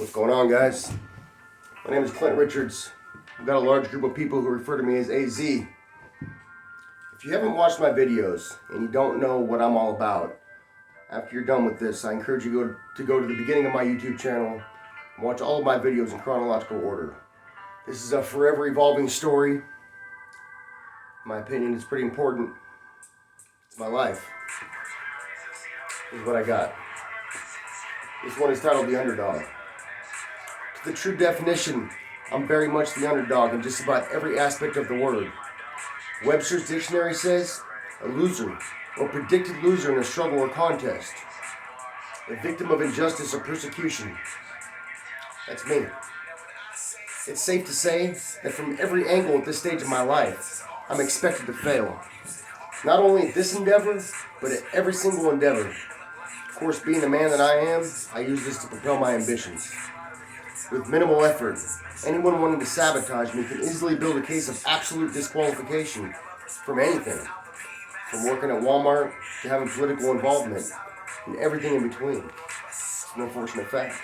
What's going on, guys? My name is Clint Richards. I've got a large group of people who refer to me as AZ. If you haven't watched my videos and you don't know what I'm all about, after you're done with this, I encourage you to go to the beginning of my YouTube channel and watch all of my videos in chronological order. This is a forever evolving story. In my opinion, it's pretty important. It's my life. This is what I got. This one is titled The Underdog. To the true definition, I'm very much the underdog in just about every aspect of the word. Webster's dictionary says, a loser, or predicted loser in a struggle or contest. A victim of injustice or persecution. That's me. It's safe to say that from every angle at this stage of my life, I'm expected to fail. Not only at this endeavor, but at every single endeavor. Of course, being the man that I am, I use this to propel my ambitions. With minimal effort, anyone wanting to sabotage me can easily build a case of absolute disqualification from anything. From working at Walmart to having political involvement and everything in between. It's an unfortunate fact.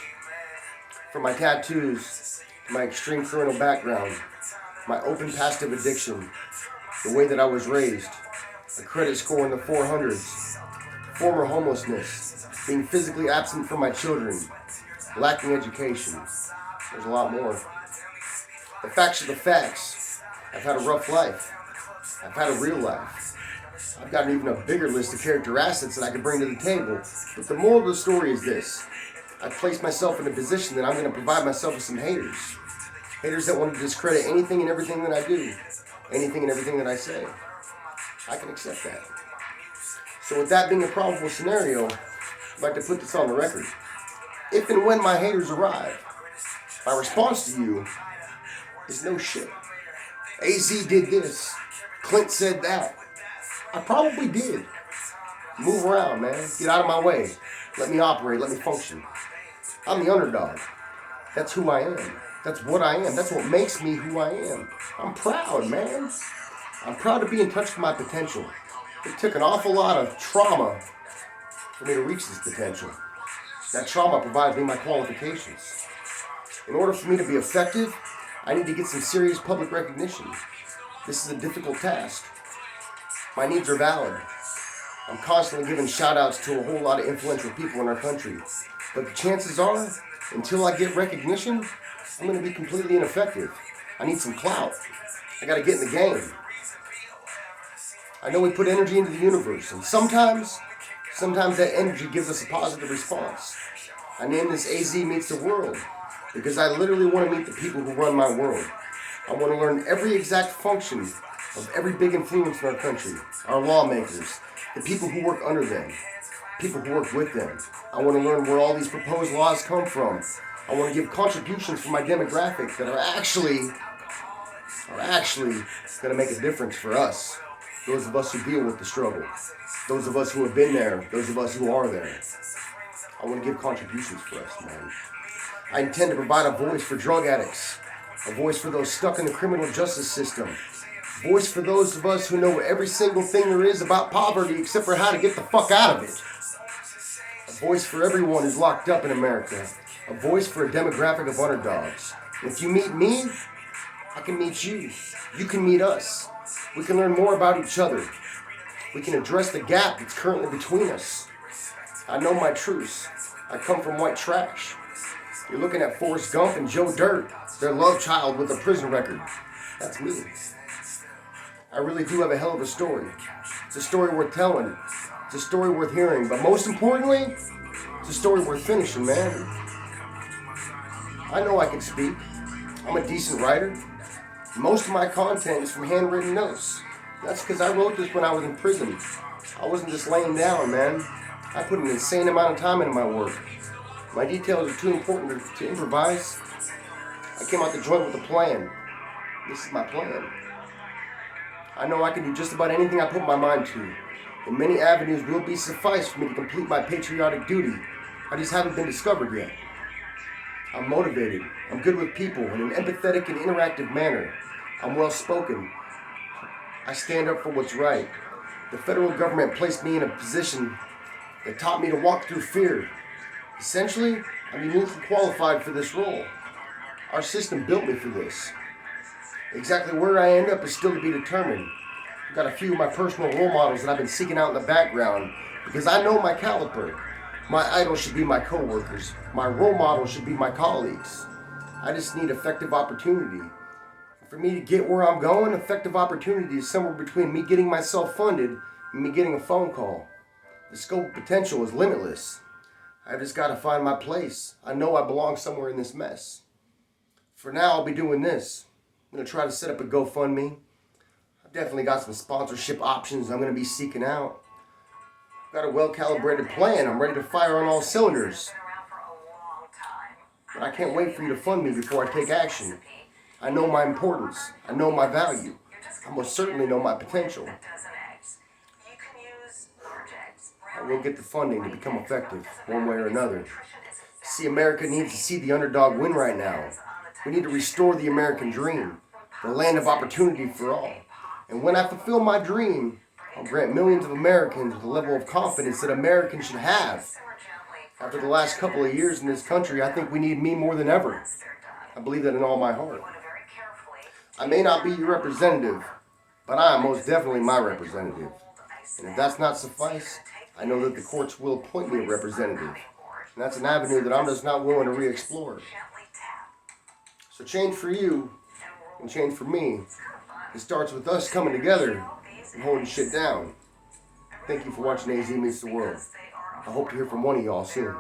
From my tattoos, to my extreme criminal background, my open passive addiction, the way that I was raised, a credit score in the 400s, former homelessness, being physically absent from my children, lacking education. There's a lot more. The facts are the facts. I've had a rough life. I've had a real life. I've got even a bigger list of character assets that I can bring to the table. But the moral of the story is this. I've placed myself in a position that I'm going to provide myself with some haters. Haters that want to discredit anything and everything that I do. Anything and everything that I say. I can accept that. So with that being a probable scenario, I'd like to put this on the record. If and when my haters arrive, my response to you is no shit. AZ did this. Clint said that. I probably did. Move around, man. Get out of my way. Let me operate. Let me function. I'm the underdog. That's who I am. That's what I am. That's what makes me who I am. I'm proud, man. I'm proud to be in touch with my potential. It took an awful lot of trauma for me to reach this potential. That trauma provides me my qualifications. In order for me to be effective, I need to get some serious public recognition. This is a difficult task. My needs are valid. I'm constantly giving shout outs to a whole lot of influential people in our country. But the chances are, until I get recognition, I'm going to be completely ineffective. I need some clout. I got to get in the game. I know we put energy into the universe, and sometimes that energy gives us a positive response. I named this AZ Meets the World because I literally want to meet the people who run my world. I want to learn every exact function of every big influence in our country, our lawmakers, the people who work under them, people who work with them. I want to learn where all these proposed laws come from. I want to give contributions from my demographic that are actually going to make a difference for us. Those of us who deal with the struggle. Those of us who have been there. Those of us who are there. I want to give contributions for us, man. I intend to provide a voice for drug addicts. A voice for those stuck in the criminal justice system. A voice for those of us who know every single thing there is about poverty except for how to get the fuck out of it. A voice for everyone who's locked up in America. A voice for a demographic of underdogs. And if you meet me, I can meet you. You can meet us. We can learn more about each other. We can address the gap that's currently between us. I know my truths. I come from white trash. You're looking at Forrest Gump and Joe Dirt, their love child with a prison record. That's me. I really do have a hell of a story. It's a story worth telling. It's a story worth hearing. But most importantly, it's a story worth finishing, man. I know I can speak. I'm a decent writer. Most of my content is from handwritten notes. That's because I wrote this when I was in prison. I wasn't just laying down, man. I put an insane amount of time into my work. My details are too important to improvise. I came out the joint with a plan. This is my plan. I know I can do just about anything I put my mind to. And many avenues will be suffice for me to complete my patriotic duty. I just haven't been discovered yet. I'm motivated. I'm good with people in an empathetic and interactive manner. I'm well spoken. I stand up for what's right. The federal government placed me in a position that taught me to walk through fear. Essentially, I'm uniquely qualified for this role. Our system built me for this. Exactly where I end up is still to be determined. I've got a few of my personal role models that I've been seeking out in the background because I know my caliber. My idol should be my coworkers. My role model should be my colleagues. I just need effective opportunity. For me to get where I'm going, effective opportunity is somewhere between me getting myself funded and me getting a phone call. The scope of potential is limitless. I've just got to find my place. I know I belong somewhere in this mess. For now, I'll be doing this. I'm going to try to set up a GoFundMe. I've definitely got some sponsorship options I'm going to be seeking out. I've got a well-calibrated plan. I'm ready to fire on all cylinders. But I can't wait for you to fund me before I take action. I know my importance. I know my value. I most certainly know my potential. I will get the funding to become effective, one way or another. See, America needs to see the underdog win right now. We need to restore the American dream, the land of opportunity for all. And when I fulfill my dream, I'll grant millions of Americans the level of confidence that Americans should have. After the last couple of years in this country, I think we need me more than ever. I believe that in all my heart. I may not be your representative, but I am most definitely my representative. And if that's not suffice, I know that the courts will appoint me a representative. And that's an avenue that I'm just not willing to re-explore. So change for you, and change for me, it starts with us coming together and holding shit down. Thank you for watching AZ Meets the World. I hope to hear from one of y'all soon.